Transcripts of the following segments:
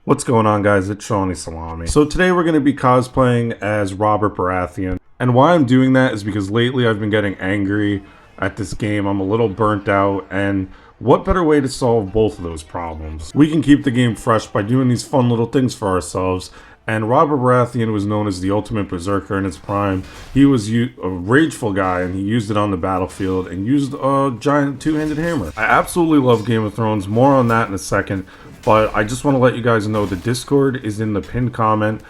What's going on, guys? It's Shawnee Salami. So today we're going to be cosplaying as Robert Baratheon. And why I'm doing that is because lately I've been getting angry at this game. I'm a little burnt out, and what better way to solve both of those problems? We can keep the game fresh by doing these fun little things for ourselves. And Robert Baratheon was known as the ultimate berserker in his prime. He was a rageful guy, and he used it on the battlefield and used a giant two-handed hammer. I absolutely love Game of Thrones. More on that in a second. But I just want to let you guys know the Discord is in the pinned comment.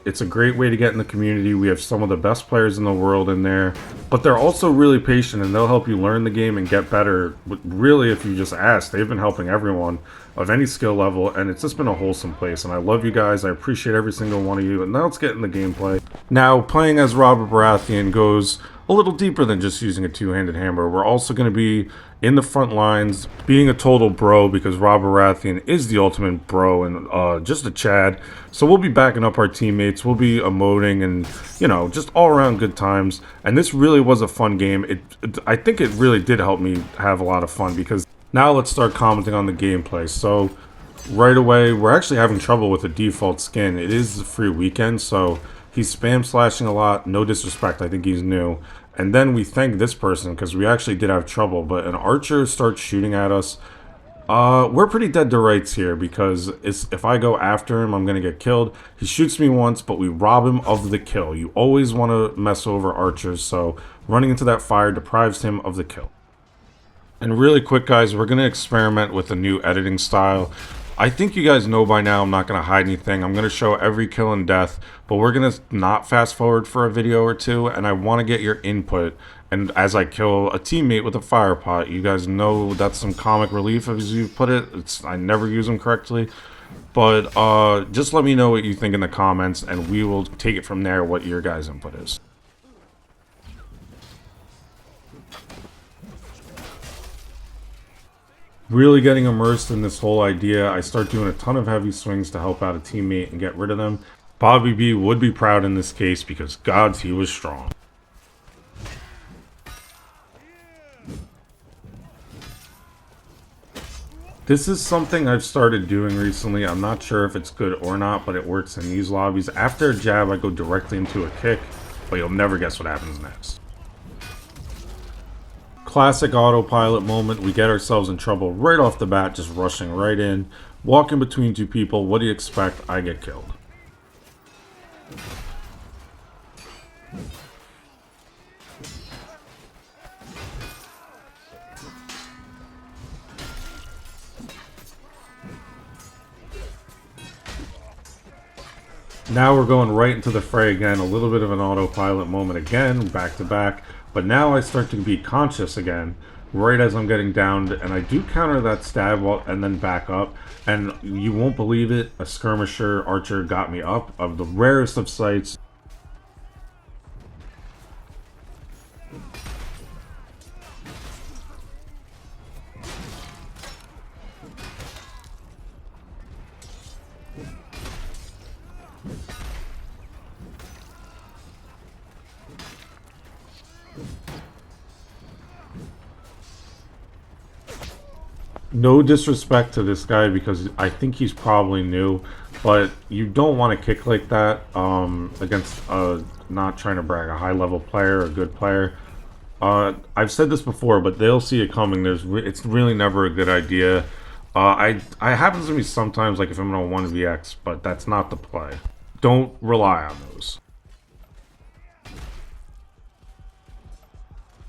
It's a great way to get in the community. We have some of the best players in the world in there. But they're also really patient, and they'll help you learn the game and get better. Really, if you just ask, they've been helping everyone of any skill level, and it's just been a wholesome place. And I love you guys. I appreciate every single one of you. And now let's get in the gameplay. Now, playing as Robert Baratheon goes a little deeper than just using a two-handed hammer. We're also going to be in the front lines, being a total bro, because Robert Baratheon is the ultimate bro and just a Chad. So we'll be backing up our teammates, we'll be emoting, and, you know, just all around good times. And this really was a fun game. I think it really did help me have a lot of fun, because now let's start commenting on the gameplay. So right away, we're actually having trouble with the default skin. It is a free weekend, so he's spam slashing a lot. No disrespect, I think he's new. And then we thank this person because we actually did have trouble, but an archer starts shooting at us. We're pretty dead to rights here because if I go after him, I'm going to get killed. He shoots me once, but we rob him of the kill. You always want to mess over archers, so running into that fire deprives him of the kill. And really quick, guys, we're going to experiment with a new editing style. I think you guys know by now I'm not going to hide anything. I'm going to show every kill and death, but we're going to not fast forward for a video or two, and I want to get your input. And as I kill a teammate with a fire pot, you guys know that's some comic relief, as you put it. I never use them correctly. But just let me know what you think in the comments, and we will take it from there, what your guys' input is. Really getting immersed in this whole idea, I start doing a ton of heavy swings to help out a teammate and get rid of them. Bobby B would be proud in this case because gods, he was strong. This is something I've started doing recently. I'm not sure if it's good or not, but it works in these lobbies. After a jab, I go directly into a kick, but you'll never guess what happens next. Classic autopilot moment. We get ourselves in trouble right off the bat, just rushing right in, walking between two people. What do you expect? I get killed. Now we're going right into the fray again. A little bit of an autopilot moment again, back to back. But now I start to be conscious again, right as I'm getting downed, and I do counter that stab and then back up. And you won't believe it, a skirmisher archer got me up, of the rarest of sights. No disrespect to this guy because I think he's probably new, but you don't want to kick like that against not trying to brag, a high-level player, a good player. I've said this before, but they'll see it coming. It's really never a good idea. I happens to me sometimes, like if I'm in a 1vx, but that's not the play. Don't rely on those.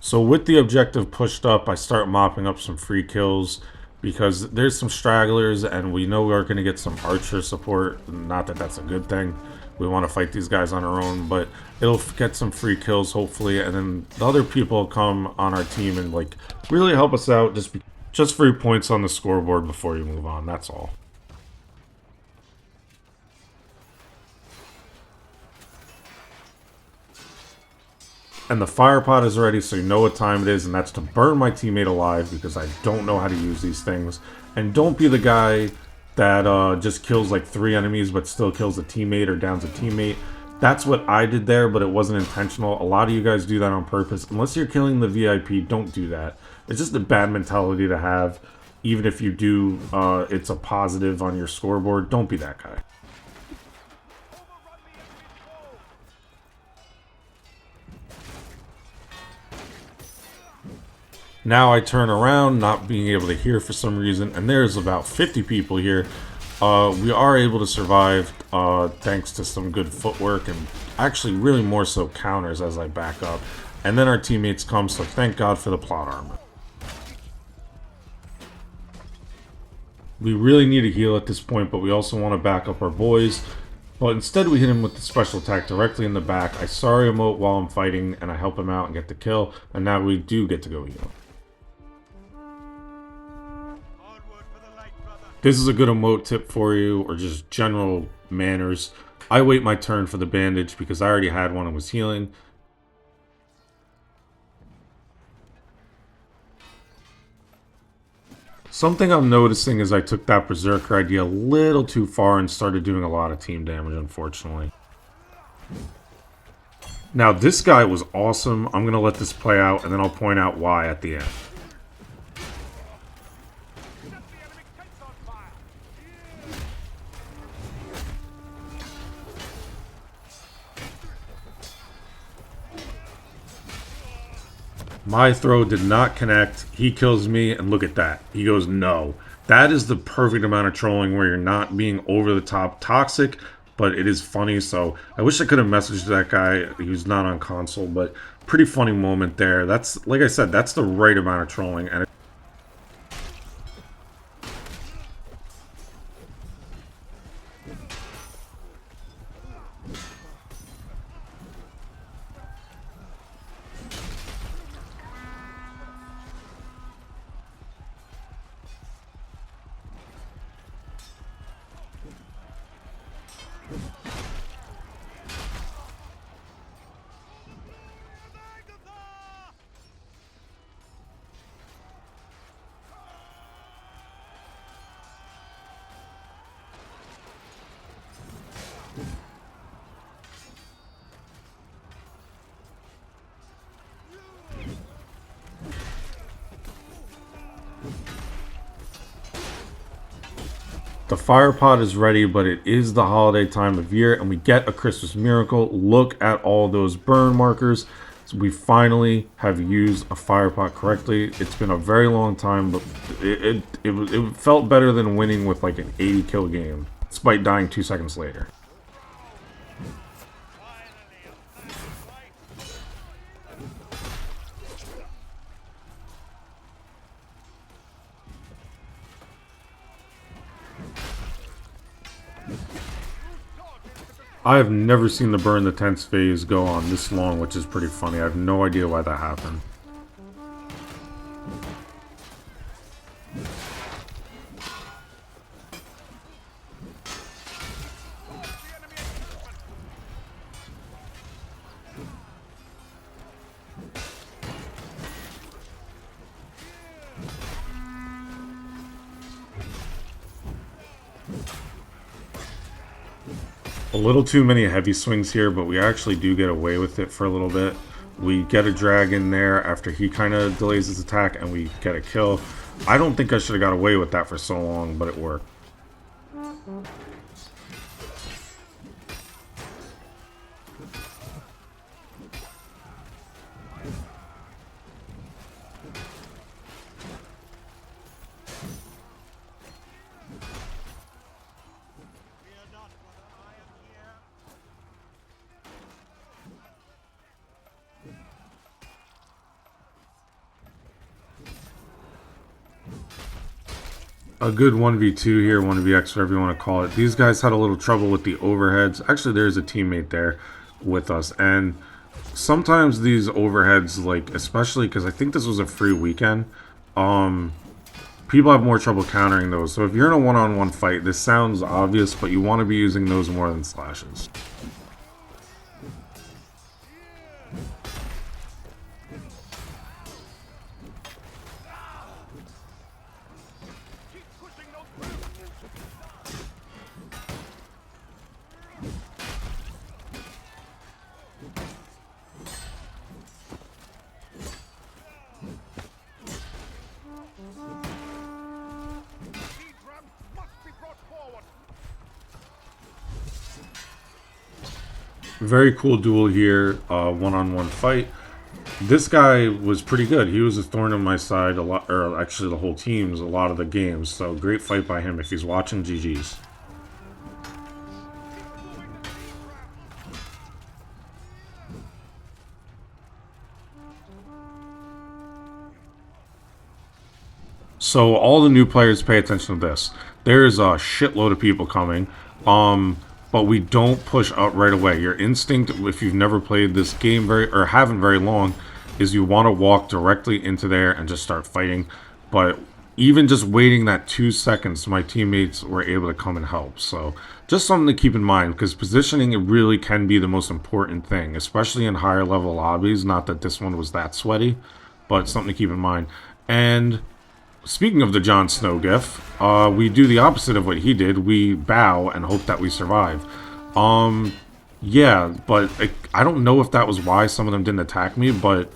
So with the objective pushed up, I start mopping up some free kills because there's some stragglers and we know we're going to get some archer support. Not that that's a good thing. We want to fight these guys on our own, but it'll get some free kills hopefully, and then the other people come on our team and like really help us out, just free points on the scoreboard before you move on. That's all. And the fire pot is ready, so you know what time it is, and that's to burn my teammate alive because I don't know how to use these things. And don't be the guy that just kills like 3 enemies but still kills a teammate or downs a teammate. That's what I did there, but it wasn't intentional. A lot of you guys do that on purpose. Unless you're killing the VIP, don't do that. It's just a bad mentality to have. even if you do, it's a positive on your scoreboard. Don't be that guy. Now I turn around, not being able to hear for some reason, and there's about 50 people here. We are able to survive thanks to some good footwork and actually really more so counters as I back up. And then our teammates come, so thank God for the plot armor. We really need a heal at this point, but we also want to back up our boys. But instead we hit him with the special attack directly in the back. I sorry emote while I'm fighting, and I help him out and get the kill. And now we do get to go heal. This is a good emote tip for you, or just general manners. I wait my turn for the bandage because I already had one and was healing. Something I'm noticing is I took that Berserker idea a little too far and started doing a lot of team damage, unfortunately. Now, this guy was awesome. I'm going to let this play out, and then I'll point out why at the end. My throw did not connect. He kills me, and look at that. He goes, no. That is the perfect amount of trolling where you're not being over the top toxic, but it is funny. So I wish I could have messaged that guy. He was not on console, but pretty funny moment there. That's, like I said, that's the right amount of trolling. And the fire pot is ready, but it is the holiday time of year, and we get a Christmas miracle. Look at all those burn markers. So we finally have used a fire pot correctly. It's been a very long time, but it felt better than winning with like an 80 kill game, despite dying 2 seconds later. I have never seen the burn the tents phase go on this long, which is pretty funny. I have no idea why that happened. A little too many heavy swings here, but we actually do get away with it for a little bit. We get a dragon there after he kind of delays his attack, and we get a kill. I don't think I should have got away with that for so long, but it worked. A good 1v2 here, 1vx, whatever you want to call it. These guys had a little trouble with the overheads. Actually, there's a teammate there with us. And sometimes these overheads, like, especially because I think this was a free weekend, people have more trouble countering those. So if you're in a one-on-one fight, this sounds obvious, but you want to be using those more than slashes. Very cool duel here, one-on-one fight. This guy was pretty good. He was a thorn in my side a lot, or actually the whole team's a lot of the games. So great fight by him. If he's watching, GG's. So all the new players pay attention to this. There's a shitload of people coming, but we don't push up right away. Your instinct, if you've never played this game or haven't very long, is you want to walk directly into there and just start fighting. But even just waiting that 2 seconds, my teammates were able to come and help. So just something to keep in mind, because positioning, it really can be the most important thing, especially in higher level lobbies. Not that this one was that sweaty, but something to keep in mind. And speaking of the Jon Snow gif, we do the opposite of what he did. We bow and hope that we survive. Yeah, but I don't know if that was why some of them didn't attack me, but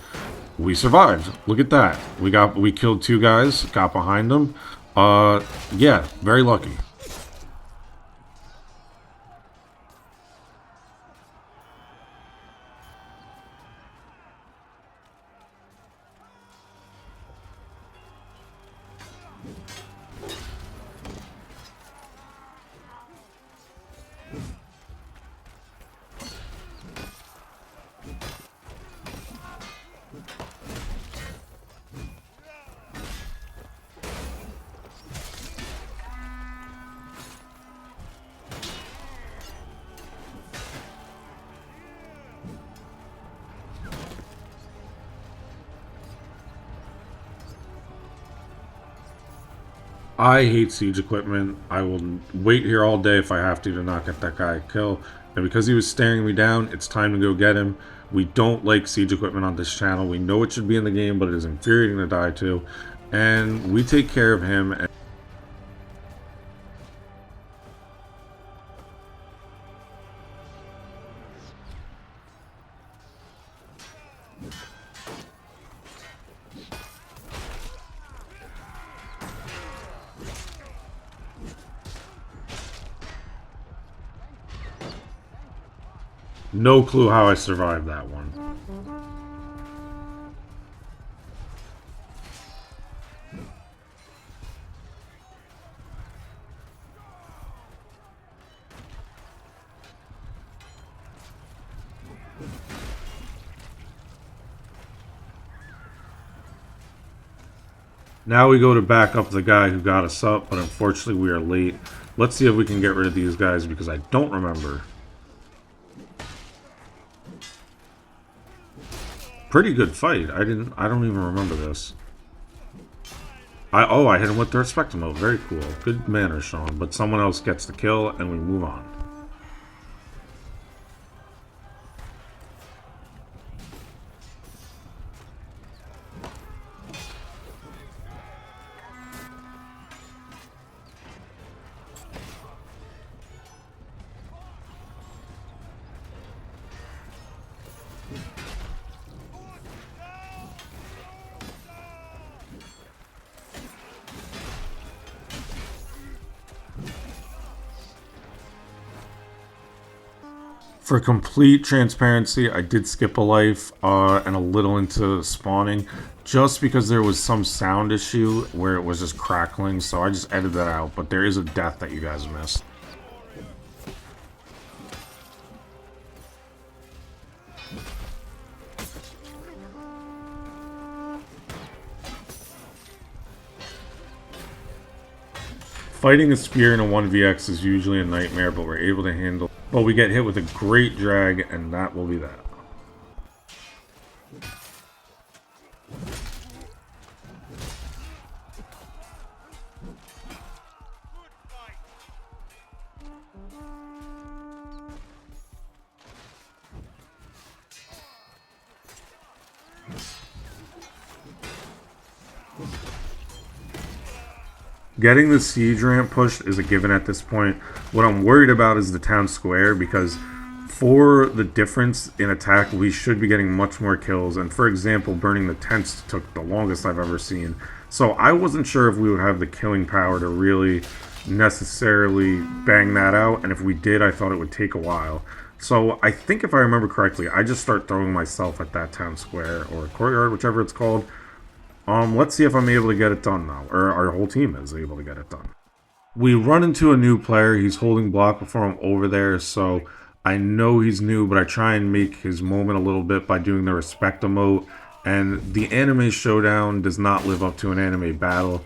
we survived. Look at that. We killed 2 guys, got behind them. Yeah, very lucky. I hate siege equipment. I will wait here all day if I have to not get that guy a kill. And because he was staring me down, it's time to go get him. We don't like siege equipment on this channel. We know it should be in the game, but it is infuriating to die to. And we take care of him. And no clue how I survived that one. Now we go to back up the guy who got us up, but unfortunately we are late. Let's see if we can get rid of these guys because I don't remember. Pretty good fight. I don't even remember this. I hit him with the respect mode. Very cool. Good manners, Sean. But someone else gets the kill and we move on. For complete transparency, I did skip a life and a little into spawning just because there was some sound issue where it was just crackling, so I just edited that out, but there is a death that you guys missed. Fighting a spear in a 1vx is usually a nightmare, but we're able to handle. But we get hit with a great drag, and that will be that. Getting the siege ramp pushed is a given at this point. What I'm worried about is the town square, because for the difference in attack, we should be getting much more kills. And for example, burning the tents took the longest I've ever seen. So I wasn't sure if we would have the killing power to really necessarily bang that out. And if we did, I thought it would take a while. So I think if I remember correctly, I just start throwing myself at that town square or courtyard, whichever it's called. Let's see if I'm able to get it done now, or our whole team is able to get it done. We run into a new player. He's holding block before I'm over there, so I know he's new, but I try and make his moment a little bit by doing the respect emote. And the anime showdown does not live up to an anime battle.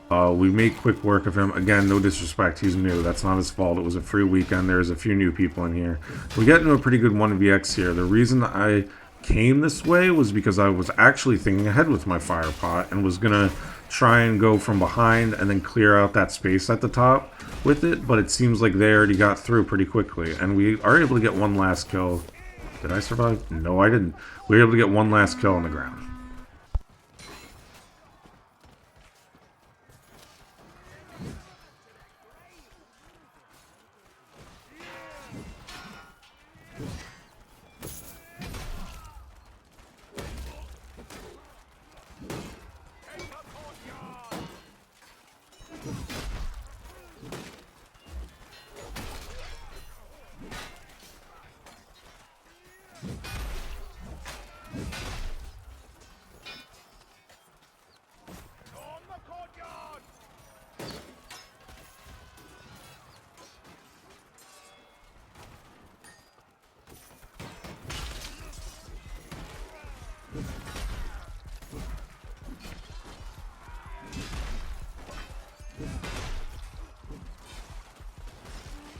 We make quick work of him. Again, no disrespect, he's new. That's not his fault. It was a free weekend. There's a few new people in here. We get into a pretty good 1vx here. The reason I came this way was because I was actually thinking ahead with my fire pot and was going to try and go from behind and then clear out that space at the top with it, but it seems like they already got through pretty quickly, and we are able to get one last kill. Did I survive? No, I didn't. We were able to get one last kill on the ground.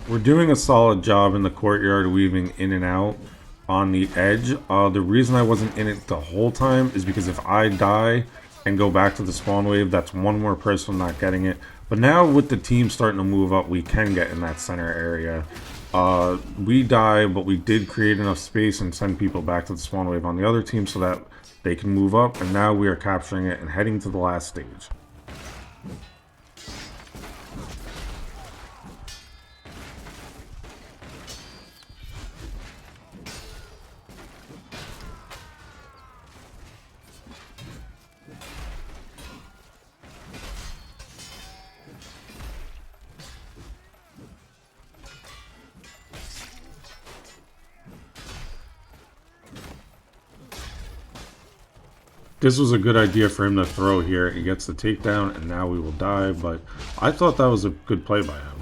We're doing a solid job in the courtyard, weaving in and out on the edge. The reason I wasn't in it the whole time is because if I die and go back to the spawn wave, that's one more person not getting it. But now with the team starting to move up, we can get in that center area. We die, but we did create enough space and send people back to the spawn wave on the other team so that they can move up, and now we are capturing it and heading to the last stage. This was a good idea for him to throw here. He gets the takedown, and now we will die, but I thought that was a good play by him.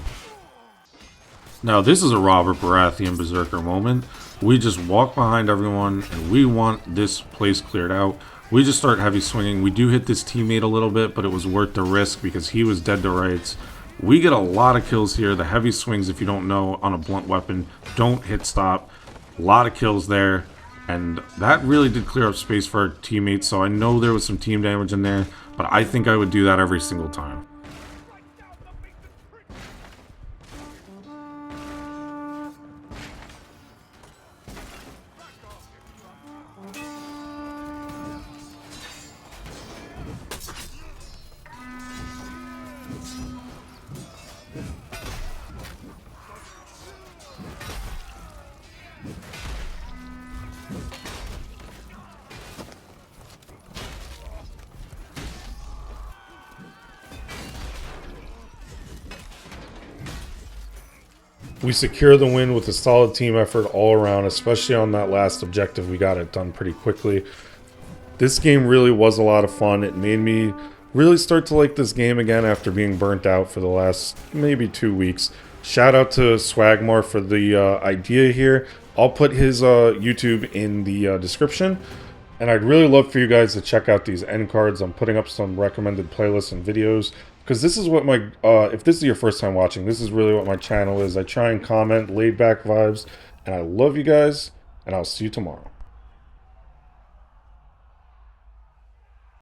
Now, this is a Robert Baratheon Berserker moment. We just walk behind everyone, and we want this place cleared out. We just start heavy swinging. We do hit this teammate a little bit, but it was worth the risk because he was dead to rights. We get a lot of kills here. The heavy swings, if you don't know, on a blunt weapon, don't hit stop. A lot of kills there. And that really did clear up space for our teammates, so I know there was some team damage in there, but I think I would do that every single time. We secure the win with a solid team effort all around, especially on that last objective. We got it done pretty quickly. This game really was a lot of fun. It made me really start to like this game again after being burnt out for the last maybe 2 weeks. Shout out to Swagmore for the idea here. I'll put his YouTube in the description. And I'd really love for you guys to check out these end cards. I'm putting up some recommended playlists and videos. Because this is what my, if this is your first time watching, this is really what my channel is. I try and comment laid back vibes. And I love you guys. And I'll see you tomorrow.